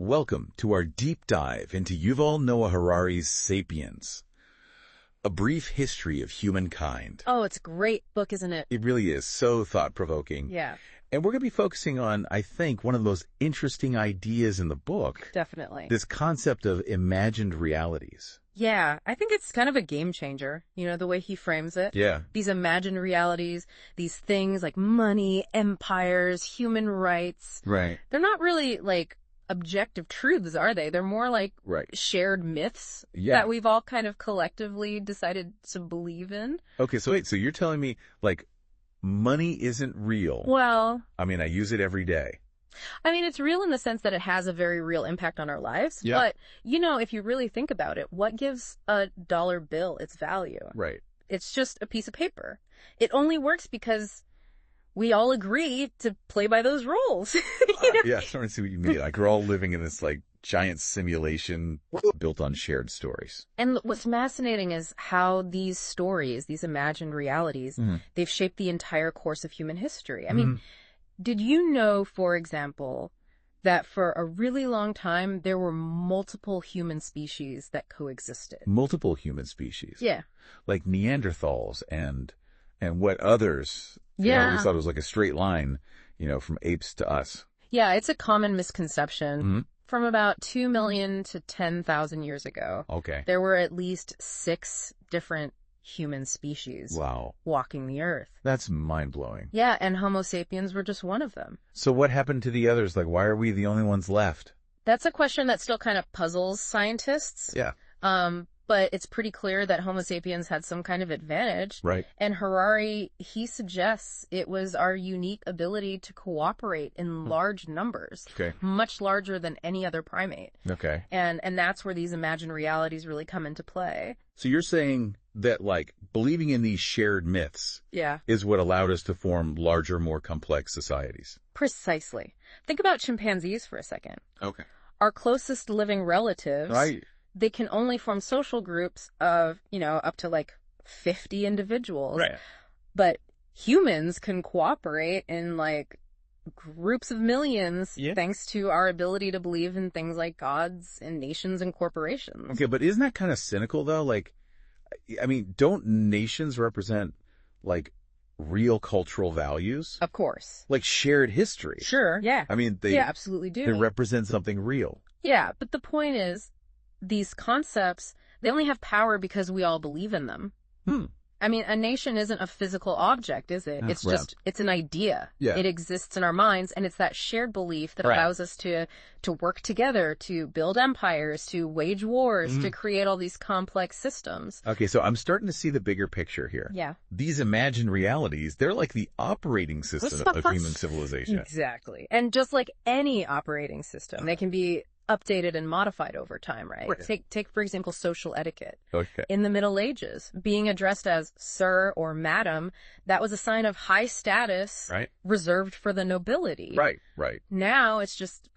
Welcome to our deep dive into Yuval Noah Harari's Sapiens, A Brief History of Humankind. Oh, it's a great book, isn't it? It really is so thought-provoking. Yeah, And we're going to be focusing on, I think, one of the most interesting ideas in the book. definitely. This concept of imagined realities. Yeah, I think it's kind of a game changer, the way he frames it. Yeah. These imagined realities, these things like money, empires, human rights. Right. They're not really like objective truths, are they? They're more like Right. shared myths Yeah. that we've all kind of collectively decided to believe in. Okay, so wait, so you're telling me, like, money isn't real? Well, I mean, I use it every day. it's real in the sense that it has a very real impact on our lives. Yeah. But, if you really think about it, what gives a dollar bill its value? Right. It's just a piece of paper. It only works because we all agree to play by those rules. Yeah, I'm starting to see what you mean. Like, we're all living in this, like, giant simulation built on shared stories. And what's fascinating is how these stories, these imagined realities, they've shaped the entire course of human history. I mean, did you know, for example, that for a really long time, there were multiple human species that coexisted? Multiple human species. Yeah. Like Neanderthals and what others. Yeah. I always thought it was like a straight line, from apes to us. Yeah, it's a common misconception. From about 2 million to 10,000 years ago, Okay. there were at least 6 different human species Wow. walking the earth. That's mind-blowing. Yeah, and Homo sapiens were just one of them. So what happened to the others? Like, why are we the only ones left? That's a question that still kind of puzzles scientists. Yeah. But it's pretty clear that Homo sapiens had some kind of advantage. Right. And Harari, he suggests it was our unique ability to cooperate in large numbers. Okay. Much larger than any other primate. Okay. And that's where these imagined realities really come into play. So you're saying that, like, believing in these shared myths Yeah. is what allowed us to form larger, more complex societies. Precisely. Think about chimpanzees for a second. Okay. Our closest living relatives, Right. they can only form social groups of, up to like 50 individuals. Right. But humans can cooperate in like groups of millions thanks to our ability to believe in things like gods and nations and corporations. Okay, but isn't that kind of cynical, though? Like, I mean, don't nations represent, like, real cultural values? Of course. Like shared history? Sure. Yeah. I mean, they absolutely do. They represent something real. Yeah, but the point is, these concepts, they only have power because we all believe in them. I mean, a nation isn't a physical object, is it? It's just, it's an idea. Yeah. It exists in our minds, and it's that shared belief that allows us to work together, to build empires, to wage wars, to create all these complex systems. Okay, so I'm starting to see the bigger picture here. Yeah. These imagined realities, they're like the operating system of human civilization. Exactly. And just like any operating system, they can be updated and modified over time, right? Take for example, social etiquette. Okay. In the Middle Ages, being addressed as sir or madam, that was a sign of high status, reserved for the nobility. Right. Now it's just,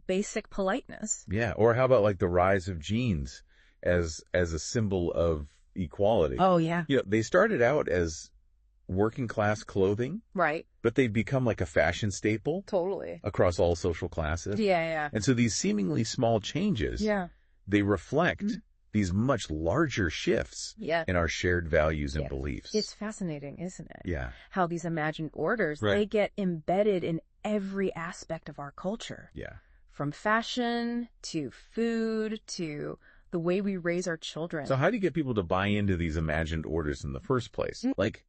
basic politeness. Yeah, or how about like the rise of jeans as a symbol of equality? Oh, yeah. They started out as working class clothing. Right. But they've become like a fashion staple. Totally. Across all social classes. Yeah. And so these seemingly small changes, they reflect these much larger shifts in our shared values and beliefs. It's fascinating, isn't it? Yeah. How these imagined orders, they get embedded in every aspect of our culture. Yeah. From fashion to food to the way we raise our children. So how do you get people to buy into these imagined orders in the first place? Like,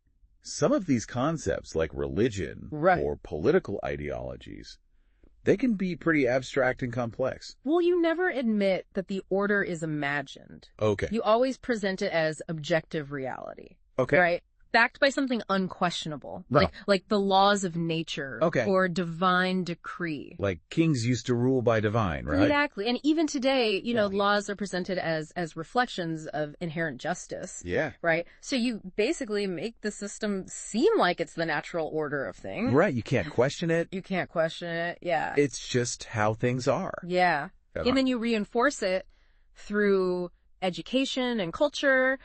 some of these concepts, like religion or political ideologies, they can be pretty abstract and complex. Well, you never admit that the order is imagined. Okay. You always present it as objective reality. Okay. Right? Backed by something unquestionable. No. Like the laws of nature. Okay. Or divine decree. Like kings used to rule by divine, right? Exactly. And even today, laws are presented as reflections of inherent justice. Yeah. Right? So you basically make the system seem like it's the natural order of things. Right. You can't question it. You can't question it. Yeah. It's just how things are. Yeah. And then you reinforce it through education and culture.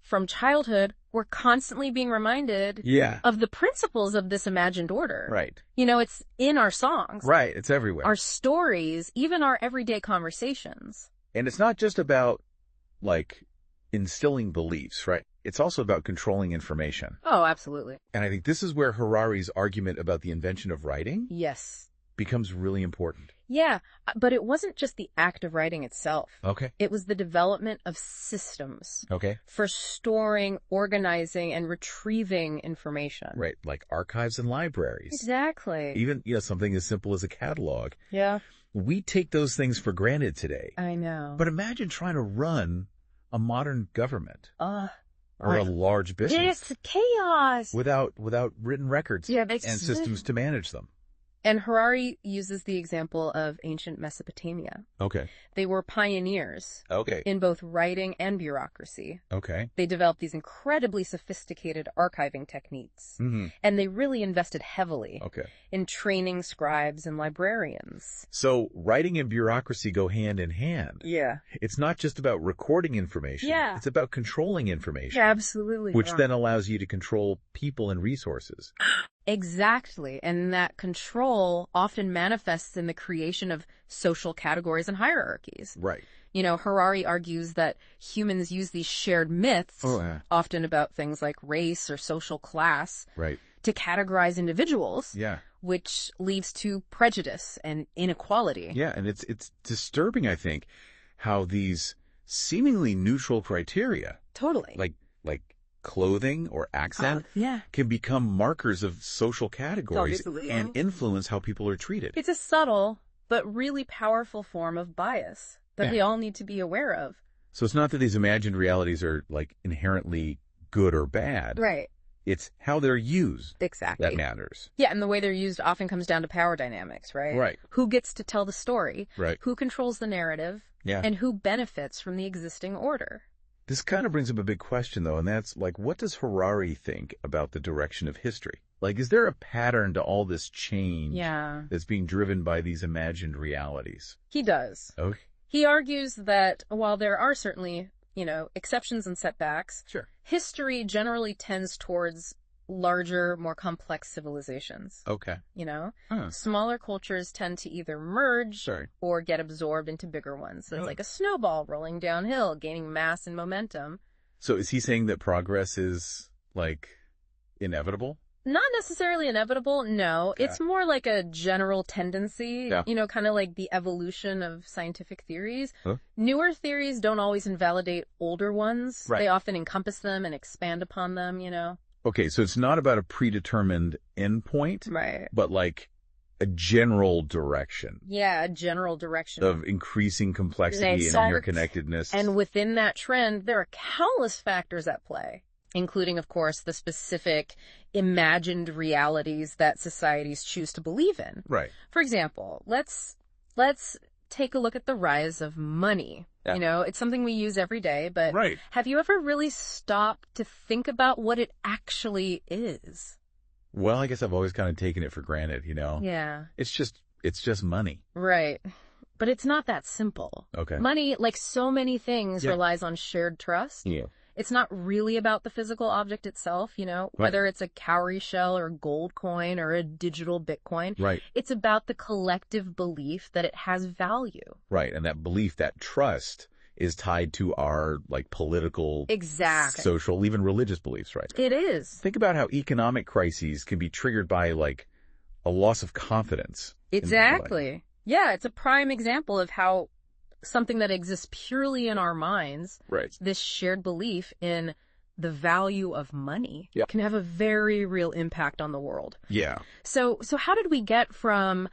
From childhood, we're constantly being reminded of the principles of this imagined order. Right. It's in our songs. Right. It's everywhere. Our stories, even our everyday conversations. And it's not just about, like, instilling beliefs, right? It's also about controlling information. Oh, absolutely. And I think this is where Harari's argument about the invention of writing becomes really important. Yeah, but it wasn't just the act of writing itself. Okay. It was the development of systems. Okay. For storing, organizing, and retrieving information. Right, like archives and libraries. Exactly. Even, something as simple as a catalog. Yeah. We take those things for granted today. I know. But imagine trying to run a modern government. Or a large business. It's chaos. Without written records and systems to manage them. And Harari uses the example of ancient Mesopotamia. Okay. They were pioneers in both writing and bureaucracy. Okay. They developed these incredibly sophisticated archiving techniques. Mm-hmm. And they really invested heavily in training scribes and librarians. So writing and bureaucracy go hand in hand. Yeah. It's not just about recording information. Yeah. It's about controlling information. Absolutely. Which then allows you to control people and resources. Exactly. And that control often manifests in the creation of social categories and hierarchies. Right. Harari argues that humans use these shared myths, often about things like race or social class, to categorize individuals, which leads to prejudice and inequality. Yeah, and it's disturbing, I think, how these seemingly neutral criteria, like clothing or accent, can become markers of social categories and influence how people are treated. It's a subtle but really powerful form of bias that we all need to be aware of. So it's not that these imagined realities are, like, inherently good or bad. Right. It's how they're used that matters. Yeah, and the way they're used often comes down to power dynamics, right? Right. Who gets to tell the story? Right. Who controls the narrative? Yeah. And who benefits from the existing order? This kind of brings up a big question, though, and that's, like, what does Harari think about the direction of history? Like, is there a pattern to all this change that's being driven by these imagined realities? He does. Okay. He argues that while there are certainly, exceptions and setbacks, history generally tends towards larger, more complex civilizations. Okay. Smaller cultures tend to either merge or get absorbed into bigger ones. So it's like a snowball rolling downhill, gaining mass and momentum. So is he saying that progress is, like, inevitable? Not necessarily inevitable, no. Yeah. It's more like a general tendency, kind of like the evolution of scientific theories. Huh? Newer theories don't always invalidate older ones. Right. They often encompass them and expand upon them, Okay, so it's not about a predetermined endpoint, but like a general direction. Yeah, a general direction. Of increasing complexity and interconnectedness. And within that trend, there are countless factors at play, including, of course, the specific imagined realities that societies choose to believe in. Right. For example, let's take a look at the rise of money. Yeah. It's something we use every day, but have you ever really stopped to think about what it actually is? Well, I guess I've always kind of taken it for granted, Yeah. It's just money. Right. But it's not that simple. Okay. Money, like so many things, relies on shared trust. Yeah. It's not really about the physical object itself, whether it's a cowrie shell or a gold coin or a digital Bitcoin. Right. It's about the collective belief that it has value. Right. And that belief, that trust, is tied to our, like, political, social, even religious beliefs, right? It is. Think about how economic crises can be triggered by, like, a loss of confidence. Exactly. Yeah, it's a prime example of how something that exists purely in our minds, this shared belief in the value of money, can have a very real impact on the world. Yeah. So how did we get from,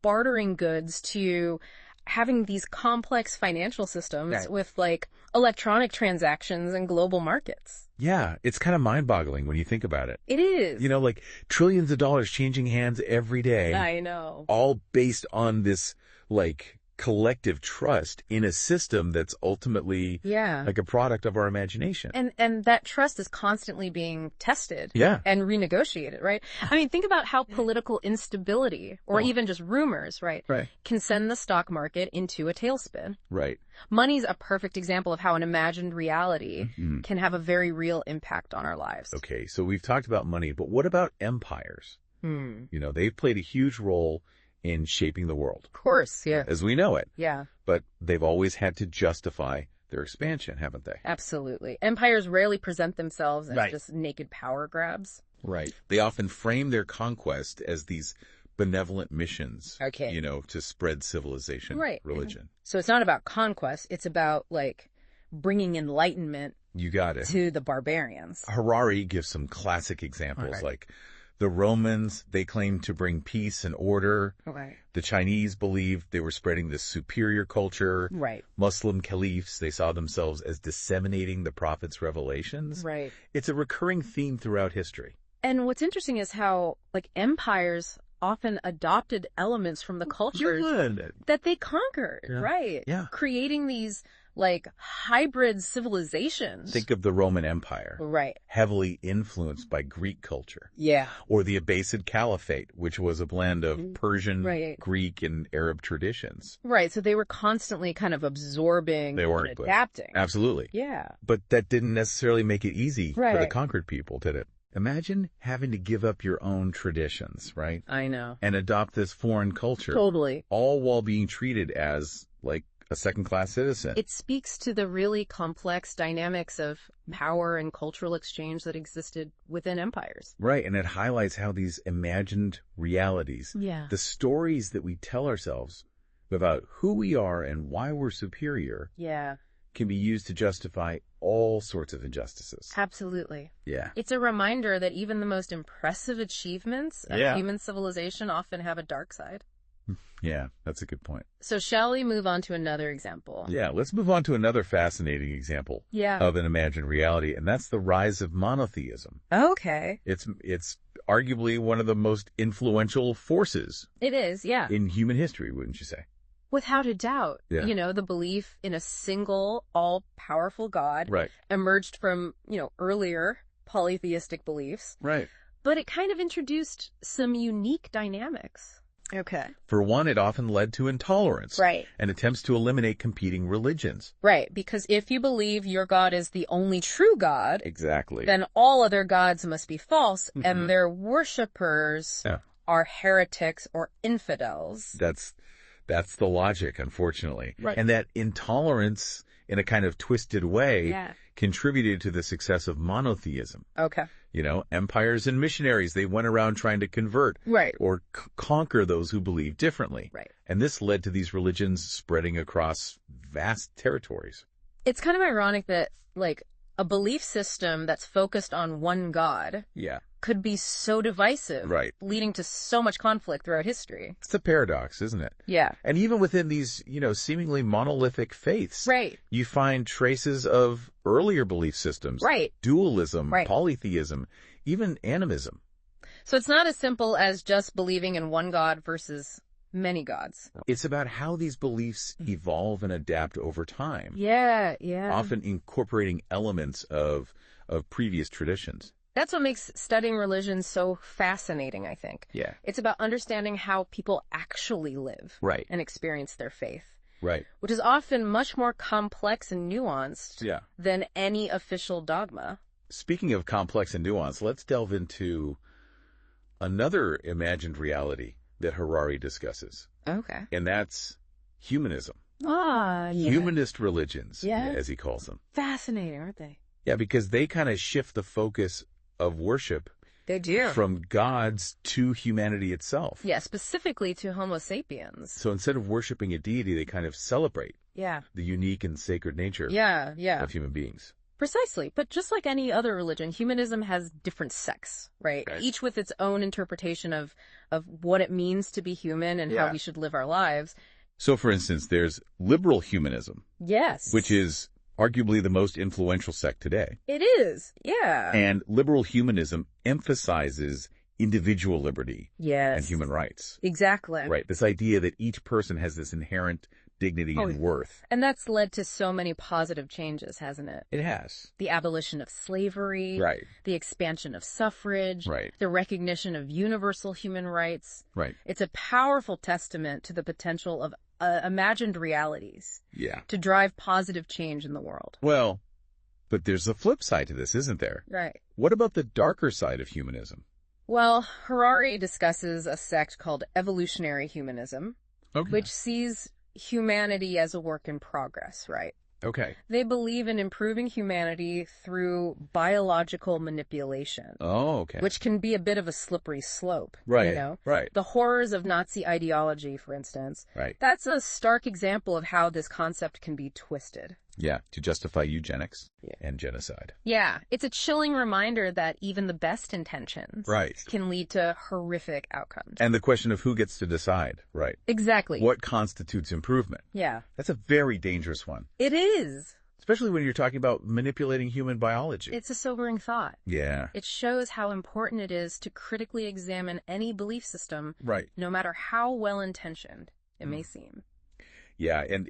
bartering goods to having these complex financial systems with, like, electronic transactions and global markets? Yeah, it's kind of mind-boggling when you think about it. It is. Like, trillions of dollars changing hands every day. I know. All based on this, like, collective trust in a system that's ultimately like a product of our imagination. And that trust is constantly being tested and renegotiated, right? I mean, think about how political instability or even just rumors, right, can send the stock market into a tailspin. Right. Money's a perfect example of how an imagined reality can have a very real impact on our lives. Okay, so we've talked about money, but what about empires? You know, they've played a huge role in shaping the world. Of course, as we know it. Yeah. But they've always had to justify their expansion, haven't they? Absolutely. Empires rarely present themselves as just naked power grabs. Right. They often frame their conquest as these benevolent missions, you know, to spread civilization, religion. So it's not about conquest. It's about, like, bringing enlightenment to the barbarians. Harari gives some classic examples, like the Romans, they claimed to bring peace and order. The Chinese believed they were spreading this superior culture. Muslim caliphs, they saw themselves as disseminating the prophet's revelations. It's a recurring theme throughout history. And what's interesting is how, like, empires often adopted elements from the cultures that they conquered, creating these, like, hybrid civilizations. Think of the Roman Empire. Heavily influenced by Greek culture. Or the Abbasid Caliphate, which was a blend of Persian, Greek, and Arab traditions. So they were constantly kind of absorbing and adapting. Absolutely. But that didn't necessarily make it easy for the conquered people, did it? Imagine having to give up your own traditions, right? I know. And adopt this foreign culture. Totally. All while being treated as, like, a second-class citizen. It speaks to the really complex dynamics of power and cultural exchange that existed within empires. Right, and it highlights how these imagined realities, the stories that we tell ourselves about who we are and why we're superior, can be used to justify all sorts of injustices. Absolutely. It's a reminder that even the most impressive achievements of human civilization often have a dark side. Yeah, that's a good point. So shall we move on to another example? Yeah, let's move on to another fascinating example of an imagined reality, and that's the rise of monotheism. Okay. It's arguably one of the most influential forces. It is, in human history, wouldn't you say? Without a doubt. You know, the belief in a single, all-powerful God emerged from, you know, earlier polytheistic beliefs. But it kind of introduced some unique dynamics. Okay. For one, it often led to intolerance. And attempts to eliminate competing religions. Because if you believe your God is the only true God, exactly, then all other gods must be false, and their worshippers are heretics or infidels. That's the logic, unfortunately. And that intolerance, in a kind of twisted way, contributed to the success of monotheism. You know, empires and missionaries, they went around trying to convert or conquer those who believed differently. And this led to these religions spreading across vast territories. It's kind of ironic that, like, a belief system that's focused on one God could be so divisive, leading to so much conflict throughout history. It's a paradox, isn't it? And even within these, you know, seemingly monolithic faiths, you find traces of earlier belief systems, dualism, polytheism, even animism. So it's not as simple as just believing in one God versus many gods. It's about how these beliefs evolve and adapt over time. Often incorporating elements of previous traditions. That's what makes studying religion so fascinating, I think. It's about understanding how people actually live and experience their faith. Which is often much more complex and nuanced than any official dogma. Speaking of complex and nuanced, let's delve into another imagined reality that Harari discusses. And that's humanism. Humanist religions, as he calls them. Fascinating, aren't they? Yeah, because they kind of shift the focus of worship from gods to humanity itself. Specifically to Homo sapiens. So instead of worshiping a deity, they kind of celebrate the unique and sacred nature of human beings. Precisely. But just like any other religion, humanism has different sects, each with its own interpretation of what it means to be human and how we should live our lives. So, for instance, there's liberal humanism. Which is arguably the most influential sect today. It is, And liberal humanism emphasizes individual liberty Yes. and human rights. Exactly. Right. This idea that each person has this inherent dignity and worth. And that's led to so many positive changes, hasn't it? It has. The abolition of slavery. Right. The expansion of suffrage. Right. The recognition of universal human rights. Right. It's a powerful testament to the potential of imagined realities. Yeah. To drive positive change in the world. Well, but there's a flip side to this, isn't there? Right. What about the darker side of humanism? Well, Harari discusses a sect called evolutionary humanism, which sees humanity as a work in progress, right? Okay. They believe in improving humanity through biological manipulation. Oh, okay. Which can be a bit of a slippery slope. Right. You know? Right. The horrors of Nazi ideology, for instance. Right. That's a stark example of how this concept can be twisted. Yeah, to justify eugenics and genocide. Yeah, it's a chilling reminder that even the best intentions can lead to horrific outcomes. And the question of who gets to decide, right? Exactly. What constitutes improvement? Yeah. That's a very dangerous one. It is. Especially when you're talking about manipulating human biology. It's a sobering thought. Yeah. It shows how important it is to critically examine any belief system, right? No matter how well-intentioned it may seem. Yeah, and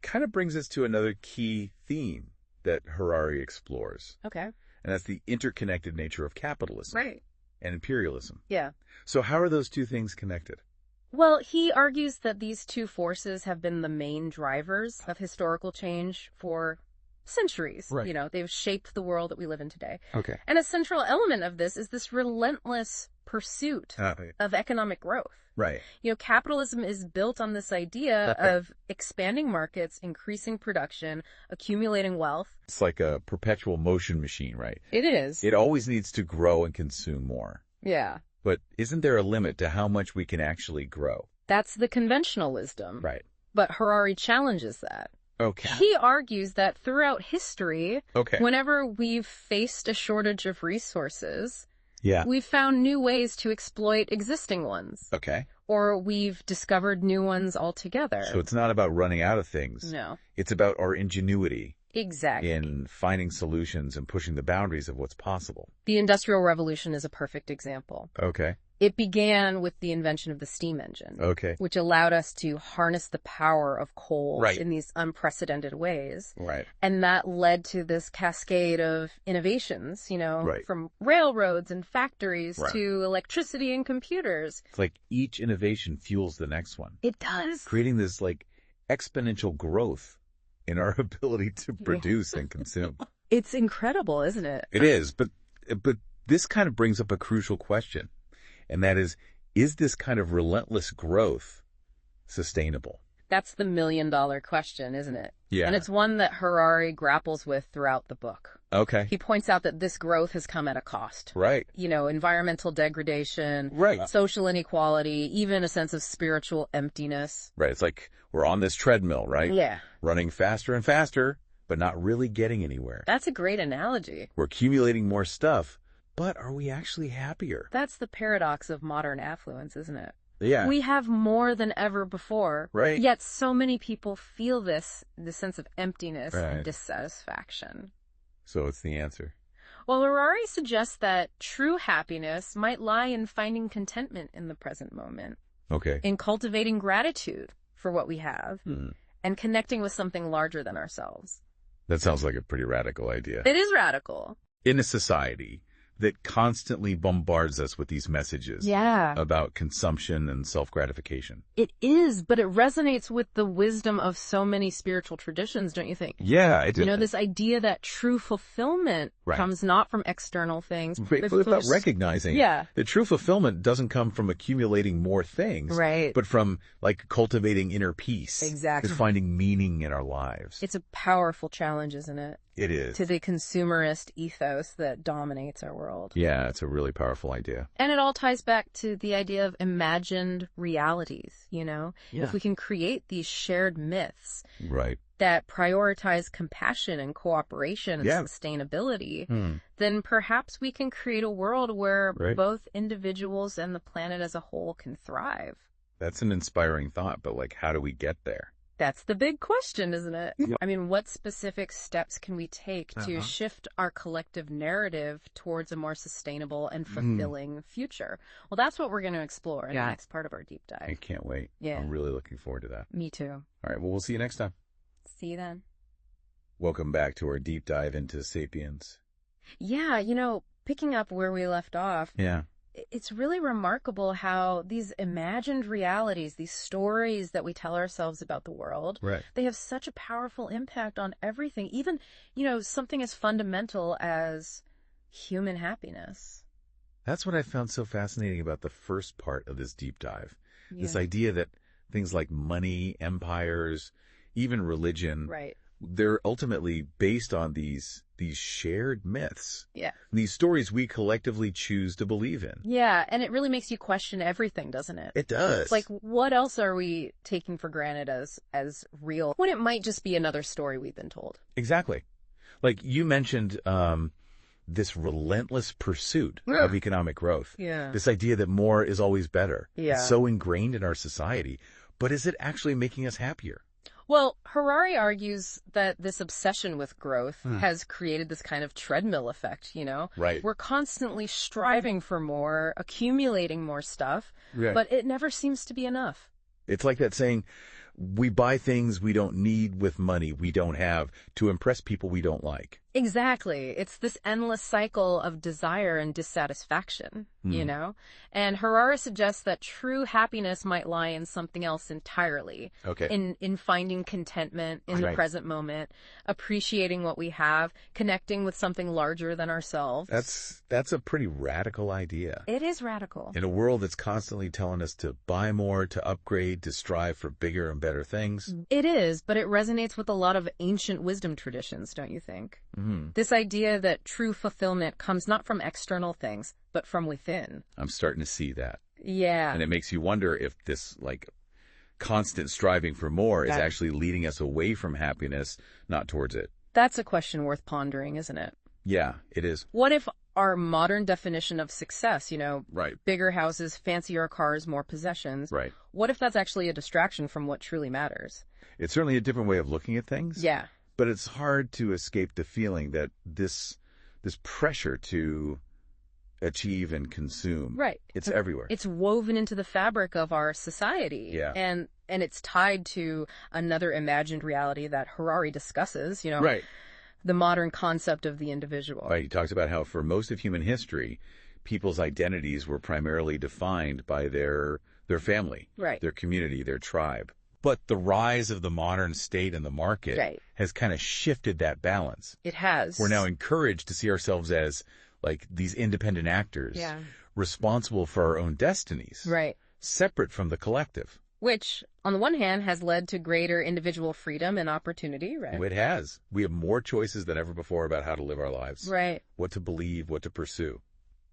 kind of brings us to another key theme that Harari explores. Okay. And that's the interconnected nature of capitalism. Right. And imperialism. Yeah. So how are those two things connected? Well, he argues that these two forces have been the main drivers of historical change for centuries. Right. You know, they've shaped the world that we live in today. Okay. And a central element of this is this relentless pursuit of economic growth. Right. You know, capitalism is built on this idea of expanding markets, increasing production, accumulating wealth. It's like a perpetual motion machine, right? It is. It always needs to grow and consume more. Yeah. But isn't there a limit to how much we can actually grow? That's the conventional wisdom. Right. But Harari challenges that. Okay. He argues that throughout history, whenever we've faced a shortage of resources, we've found new ways to exploit existing ones. Okay. Or we've discovered new ones altogether. So it's not about running out of things. No. It's about our ingenuity. Exactly. In finding solutions and pushing the boundaries of what's possible. The Industrial Revolution is a perfect example. Okay. It began with the invention of the steam engine. Okay. Which allowed us to harness the power of coal in these unprecedented ways. Right. And that led to this cascade of innovations, you know, from railroads and factories to electricity and computers. It's like each innovation fuels the next one. It does. Creating this like exponential growth in our ability to produce and consume. It's incredible, isn't it? It is, but this kind of brings up a crucial question, and that is this kind of relentless growth sustainable? That's the million-dollar question, isn't it? Yeah. And it's one that Harari grapples with throughout the book. Okay. He points out that this growth has come at a cost. Right. You know, environmental degradation, social inequality, even a sense of spiritual emptiness. Right. It's like we're on this treadmill, right? Yeah. Running faster and faster, but not really getting anywhere. That's a great analogy. We're accumulating more stuff, but are we actually happier? That's the paradox of modern affluence, isn't it? Yeah. We have more than ever before. Right. Yet so many people feel this sense of emptiness and dissatisfaction. So it's the answer. Well, Harari suggests that true happiness might lie in finding contentment in the present moment. Okay. In cultivating gratitude for what we have and connecting with something larger than ourselves. That sounds like a pretty radical idea. It is radical. In a society that constantly bombards us with these messages about consumption and self-gratification. It is, but it resonates with the wisdom of so many spiritual traditions, don't you think? Yeah, it does. You know, this idea that true fulfillment comes not from external things. But about recognizing that true fulfillment doesn't come from accumulating more things, but from like cultivating inner peace. Exactly. Just finding meaning in our lives. It's a powerful challenge, isn't it? It is. To the consumerist ethos that dominates our world. Yeah, it's a really powerful idea. And it all ties back to the idea of imagined realities, you know? Yeah. If we can create these shared myths that prioritize compassion and cooperation and sustainability, then perhaps we can create a world where both individuals and the planet as a whole can thrive. That's an inspiring thought, but like, how do we get there? That's the big question, isn't it? Yep. I mean, what specific steps can we take to shift our collective narrative towards a more sustainable and fulfilling future? Well, that's what we're going to explore in the next part of our deep dive. I can't wait. Yeah. I'm really looking forward to that. Me too. All right. Well, we'll see you next time. See you then. Welcome back to our deep dive into Sapiens. Yeah, picking up where we left off. Yeah. It's really remarkable how these imagined realities, these stories that we tell ourselves about the world, they have such a powerful impact on everything. Even, something as fundamental as human happiness. That's what I found so fascinating about the first part of this deep dive. Yeah. This idea that things like money, empires, even religion, they're ultimately based on these shared myths. Yeah. These stories we collectively choose to believe in. Yeah, and it really makes you question everything, doesn't it? It does. It's like, what else are we taking for granted as real when it might just be another story we've been told? Exactly. Like you mentioned, this relentless pursuit of economic growth. Yeah. This idea that more is always better. Yeah. It's so ingrained in our society. But is it actually making us happier? Well, Harari argues that this obsession with growth has created this kind of treadmill effect, Right. We're constantly striving for more, accumulating more stuff, but it never seems to be enough. It's like that saying, we buy things we don't need with money we don't have to impress people we don't like. Exactly. It's this endless cycle of desire and dissatisfaction, And Harari suggests that true happiness might lie in something else entirely. Okay. In finding contentment in the present moment, appreciating what we have, connecting with something larger than ourselves. That's a pretty radical idea. It is radical. In a world that's constantly telling us to buy more, to upgrade, to strive for bigger and better things. It is, but it resonates with a lot of ancient wisdom traditions, don't you think? This idea that true fulfillment comes not from external things, but from within. I'm starting to see that. Yeah. And it makes you wonder if this, constant striving for more is actually leading us away from happiness, not towards it. That's a question worth pondering, isn't it? Yeah, it is. What if our modern definition of success, bigger houses, fancier cars, more possessions, what if that's actually a distraction from what truly matters? It's certainly a different way of looking at things. Yeah. But it's hard to escape the feeling that this pressure to achieve and consume, it's everywhere. It's woven into the fabric of our society. Yeah. And it's tied to another imagined reality that Harari discusses, the modern concept of the individual. Right. He talks about how for most of human history, people's identities were primarily defined by their family, their community, their tribe. But the rise of the modern state and the market has kind of shifted that balance. It has. We're now encouraged to see ourselves as these independent actors, responsible for our own destinies, separate from the collective. Which, on the one hand, has led to greater individual freedom and opportunity, It has. We have more choices than ever before about how to live our lives. What to believe, what to pursue.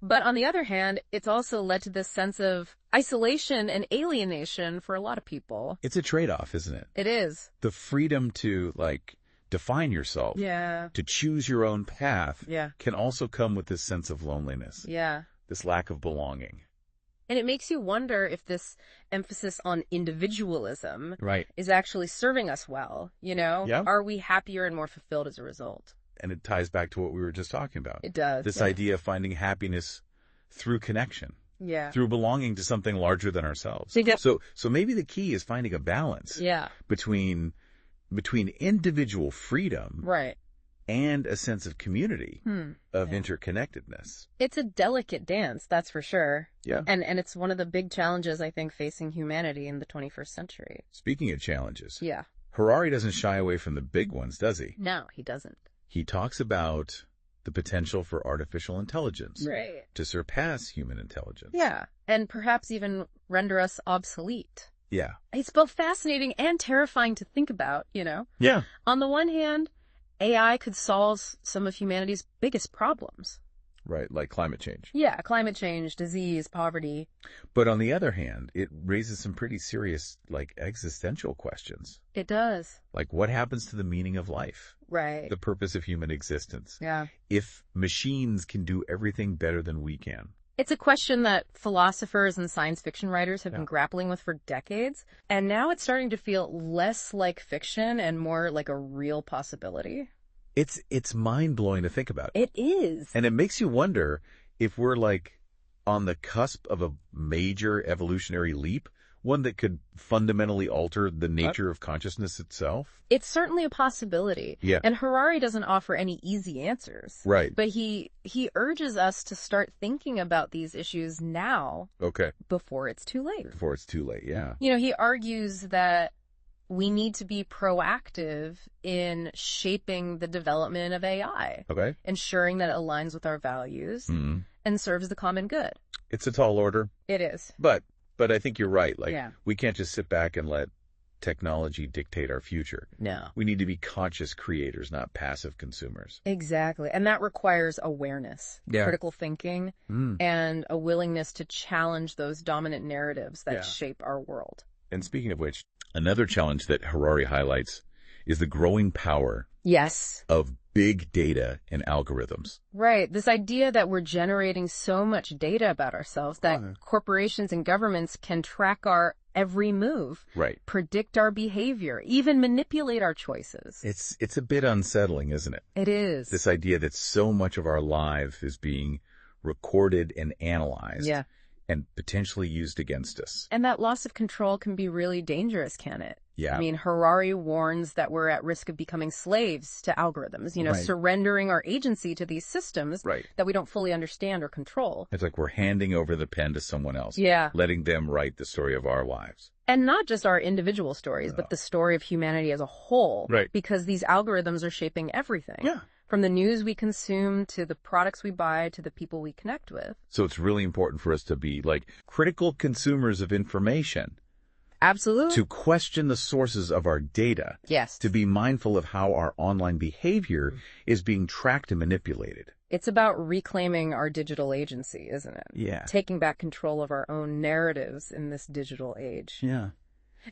But on the other hand, it's also led to this sense of isolation and alienation for a lot of people. It's a trade-off, isn't it? It is. The freedom to, define yourself, to choose your own path, can also come with this sense of loneliness. This lack of belonging. And it makes you wonder if this emphasis on individualism is actually serving us well, Are we happier and more fulfilled as a result? And it ties back to what we were just talking about. It does. This idea of finding happiness through connection. Through belonging to something larger than ourselves. So maybe the key is finding a balance. Between individual freedom. And a sense of community, of interconnectedness. It's a delicate dance, that's for sure. Yeah. And it's one of the big challenges, I think, facing humanity in the 21st century. Speaking of challenges. Yeah. Harari doesn't shy away from the big ones, does he? No, he doesn't. He talks about the potential for artificial intelligence to surpass human intelligence. Yeah, and perhaps even render us obsolete. Yeah. It's both fascinating and terrifying to think about, Yeah. On the one hand, AI could solve some of humanity's biggest problems. Right, like climate change. Yeah, climate change, disease, poverty. But on the other hand, it raises some pretty serious, existential questions. It does. Like, what happens to the meaning of life? Right. The purpose of human existence. Yeah. If machines can do everything better than we can. It's a question that philosophers and science fiction writers have been grappling with for decades, and now it's starting to feel less like fiction and more like a real possibility. It's mind-blowing to think about. It is. And it makes you wonder if we're like on the cusp of a major evolutionary leap, one that could fundamentally alter the nature of consciousness itself. It's certainly a possibility. Yeah. And Harari doesn't offer any easy answers. Right. But he urges us to start thinking about these issues now. Okay. Before it's too late. Before it's too late, yeah. You know, he argues that we need to be proactive in shaping the development of AI. Okay. Ensuring that it aligns with our values and serves the common good. It's a tall order. It is. But I think you're right. Like, we can't just sit back and let technology dictate our future. No. We need to be conscious creators, not passive consumers. Exactly. And that requires awareness, critical thinking, and a willingness to challenge those dominant narratives that shape our world. And speaking of which, another challenge that Harari highlights is the growing power of big data and algorithms. Right. This idea that we're generating so much data about ourselves that corporations and governments can track our every move, predict our behavior, even manipulate our choices. It's a bit unsettling, isn't it? It is. This idea that so much of our life is being recorded and analyzed and potentially used against us. And that loss of control can be really dangerous, can it? Yeah. I mean, Harari warns that we're at risk of becoming slaves to algorithms, you know, surrendering our agency to these systems that we don't fully understand or control. It's like we're handing over the pen to someone else. Yeah. Letting them write the story of our lives. And not just our individual stories, but the story of humanity as a whole. Right. Because these algorithms are shaping everything. Yeah. From the news we consume to the products we buy to the people we connect with. So it's really important for us to be like critical consumers of information. Absolutely. To question the sources of our data. Yes. To be mindful of how our online behavior is being tracked and manipulated. It's about reclaiming our digital agency, isn't it? Yeah. Taking back control of our own narratives in this digital age. Yeah.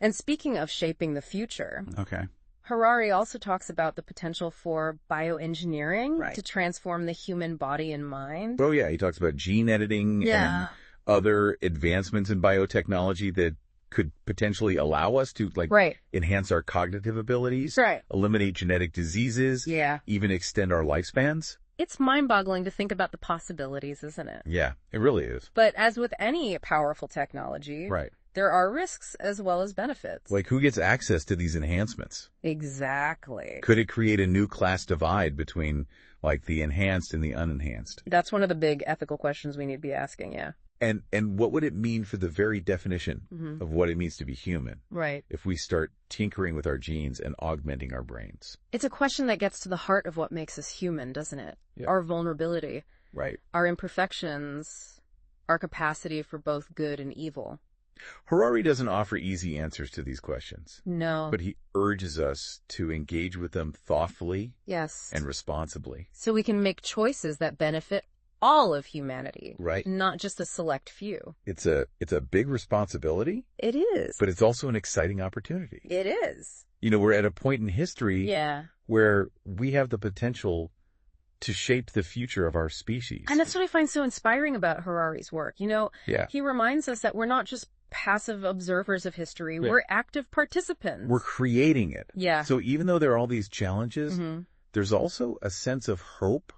And speaking of shaping the future. Okay. Harari also talks about the potential for bioengineering to transform the human body and mind. Oh, yeah. He talks about gene editing and other advancements in biotechnology that could potentially allow us to enhance our cognitive abilities, eliminate genetic diseases, even extend our lifespans. It's mind-boggling to think about the possibilities, isn't it? Yeah, it really is. But as with any powerful technology, there are risks as well as benefits. Like, who gets access to these enhancements? Exactly. Could it create a new class divide between, like, the enhanced and the unenhanced? That's one of the big ethical questions we need to be asking, yeah. And what would it mean for the very definition of what it means to be human? Right. If we start tinkering with our genes and augmenting our brains? It's a question that gets to the heart of what makes us human, doesn't it? Yeah. Our vulnerability. Right. Our imperfections. Our capacity for both good and evil. Harari doesn't offer easy answers to these questions. No. But he urges us to engage with them thoughtfully. Yes. And responsibly. So we can make choices that benefit all of humanity. Right. Not just a select few. It's a big responsibility. It is. But it's also an exciting opportunity. It is. You know, we're at a point in history where we have the potential to shape the future of our species. And that's what I find so inspiring about Harari's work. You know, he reminds us that we're not just passive observers of history. We're active participants. We're creating it. Yeah. So even though there are all these challenges, there's also a sense of hope.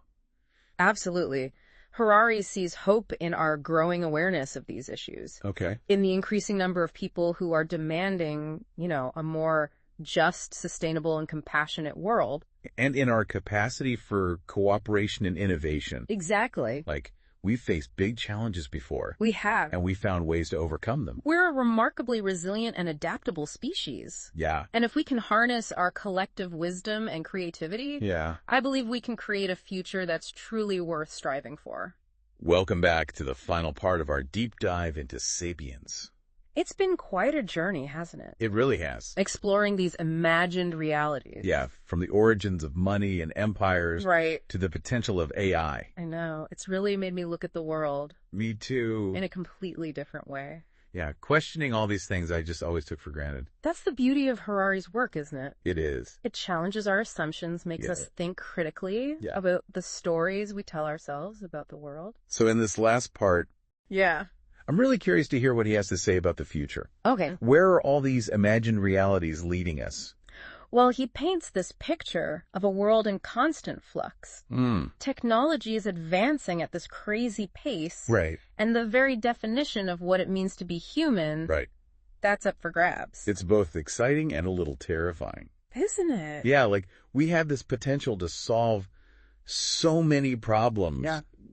Absolutely. Harari sees hope in our growing awareness of these issues. Okay. In the increasing number of people who are demanding, you know, a more just, sustainable, and compassionate world. And in our capacity for cooperation and innovation. Exactly. Like, we've faced big challenges before. We have. And we found ways to overcome them. We're a remarkably resilient and adaptable species. Yeah. And if we can harness our collective wisdom and creativity, I believe we can create a future that's truly worth striving for. Welcome back to the final part of our deep dive into Sapiens. It's been quite a journey, hasn't it? It really has. Exploring these imagined realities. Yeah, from the origins of money and empires to the potential of AI. I know. It's really made me look at the world. Me too. In a completely different way. Yeah, questioning all these things I just always took for granted. That's the beauty of Harari's work, isn't it? It is. It challenges our assumptions, makes us think critically about the stories we tell ourselves about the world. So in this last part, Yeah. I'm really curious to hear what he has to say about the future. Okay. Where are all these imagined realities leading us? Well, he paints this picture of a world in constant flux. Technology is advancing at this crazy pace. Right. And the very definition of what it means to be human, Right. that's up for grabs. It's both exciting and a little terrifying. Isn't it? Yeah, like we have this potential to solve so many problems,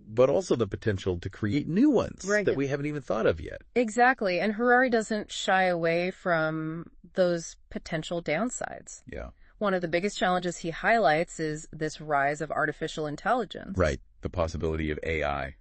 but also the potential to create new ones that we haven't even thought of yet. Exactly. And Harari doesn't shy away from those potential downsides. Yeah. One of the biggest challenges he highlights is this rise of artificial intelligence. Right. The possibility of AI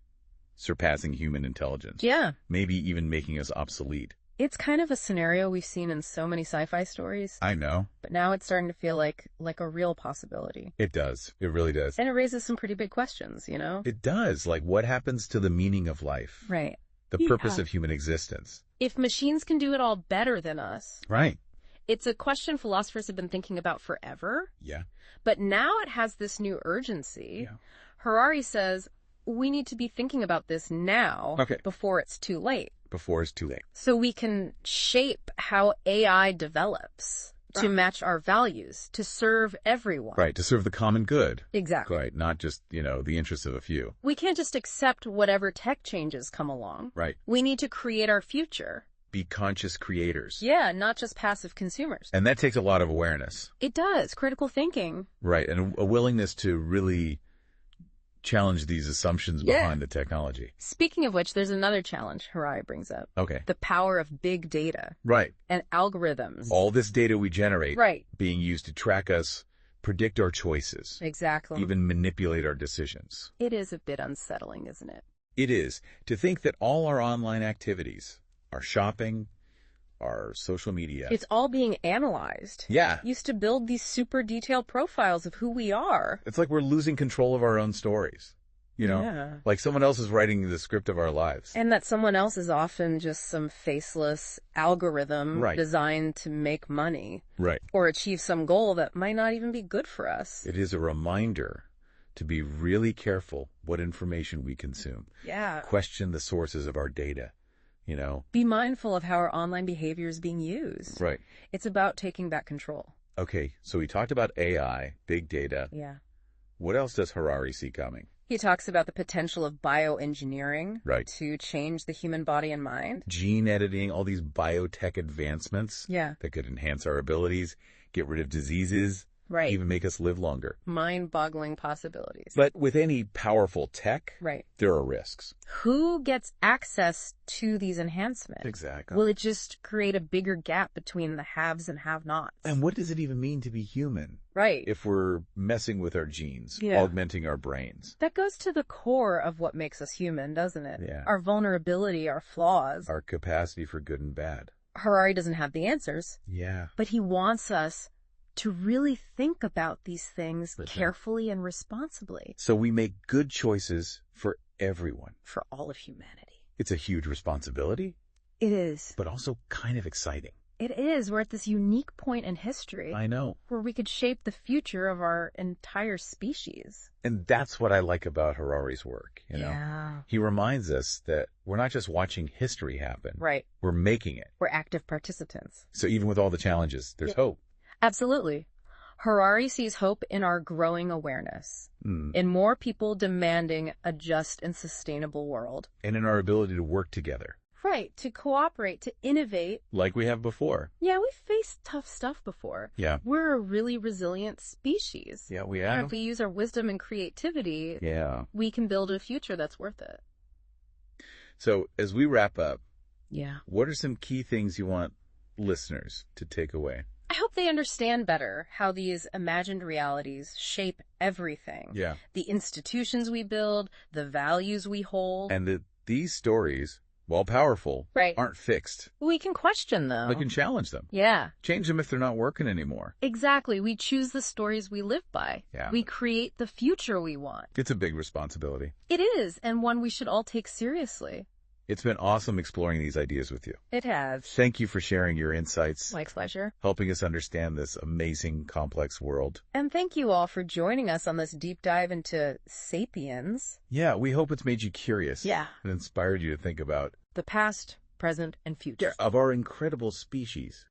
surpassing human intelligence. Yeah. Maybe even making us obsolete. It's kind of a scenario we've seen in so many sci-fi stories. I know. But now it's starting to feel like a real possibility. It does. It really does. And it raises some pretty big questions, you know? It does. Like, what happens to the meaning of life? Right. The purpose of human existence. If machines can do it all better than us. Right. It's a question philosophers have been thinking about forever. Yeah. But now it has this new urgency. Yeah. Harari says we need to be thinking about this now before it's too late. Before it's too late. So we can shape how AI develops to match our values, to serve everyone. Right, to serve the common good. Exactly. Right, not just, the interests of a few. We can't just accept whatever tech changes come along. Right. We need to create our future. Be conscious creators. Yeah, not just passive consumers. And that takes a lot of awareness. It does. Critical thinking. Right, and a willingness to really challenge these assumptions behind the technology. Speaking of which, there's another challenge Harari brings up. Okay. The power of big data. Right. And algorithms. All this data we generate. Right. Being used to track us, predict our choices. Exactly. Even manipulate our decisions. It is a bit unsettling, isn't it? It is. To think that all our online activities, our shopping, our social media. It's all being analyzed. Yeah. Used to build these super detailed profiles of who we are. It's like we're losing control of our own stories. Yeah. Like someone else is writing the script of our lives. And that someone else is often just some faceless algorithm designed to make money. Right. Or achieve some goal that might not even be good for us. It is a reminder to be really careful what information we consume. Yeah. Question the sources of our data. Be mindful of how our online behavior is being used. Right. It's about taking back control. Okay, so we talked about AI, big data. Yeah. What else does Harari see coming? He talks about the potential of bioengineering to change the human body and mind. Gene editing, all these biotech advancements that could enhance our abilities, get rid of diseases, even make us live longer. Mind-boggling possibilities. But with any powerful tech, there are risks. Who gets access to these enhancements? Exactly. Will it just create a bigger gap between the haves and have-nots? And what does it even mean to be human? Right. If we're messing with our genes, augmenting our brains. That goes to the core of what makes us human, doesn't it? Yeah. Our vulnerability, our flaws. Our capacity for good and bad. Harari doesn't have the answers. Yeah. But he wants us to really think about these things carefully and responsibly. So we make good choices for everyone. For all of humanity. It's a huge responsibility. It is. But also kind of exciting. It is. We're at this unique point in history. I know. Where we could shape the future of our entire species. And that's what I like about Harari's work, Yeah. He reminds us that we're not just watching history happen. Right. We're making it. We're active participants. So even with all the challenges, there's hope. Absolutely. Harari sees hope in our growing awareness, in more people demanding a just and sustainable world. And in our ability to work together. Right, to cooperate, to innovate. Like we have before. Yeah, we've faced tough stuff before. Yeah. We're a really resilient species. Yeah, we have. And if we use our wisdom and creativity, we can build a future that's worth it. So as we wrap up, what are some key things you want listeners to take away? I hope they understand better how these imagined realities shape everything. Yeah. The institutions we build, the values we hold. And that these stories, while powerful, aren't fixed. We can question them. We can challenge them. Yeah. Change them if they're not working anymore. Exactly. We choose the stories we live by. Yeah. We create the future we want. It's a big responsibility. It is, and one we should all take seriously. It's been awesome exploring these ideas with you. It has. Thank you for sharing your insights. My pleasure. Helping us understand this amazing, complex world. And thank you all for joining us on this deep dive into Sapiens. Yeah, we hope it's made you curious. Yeah. And inspired you to think about the past, present, and future of our incredible species.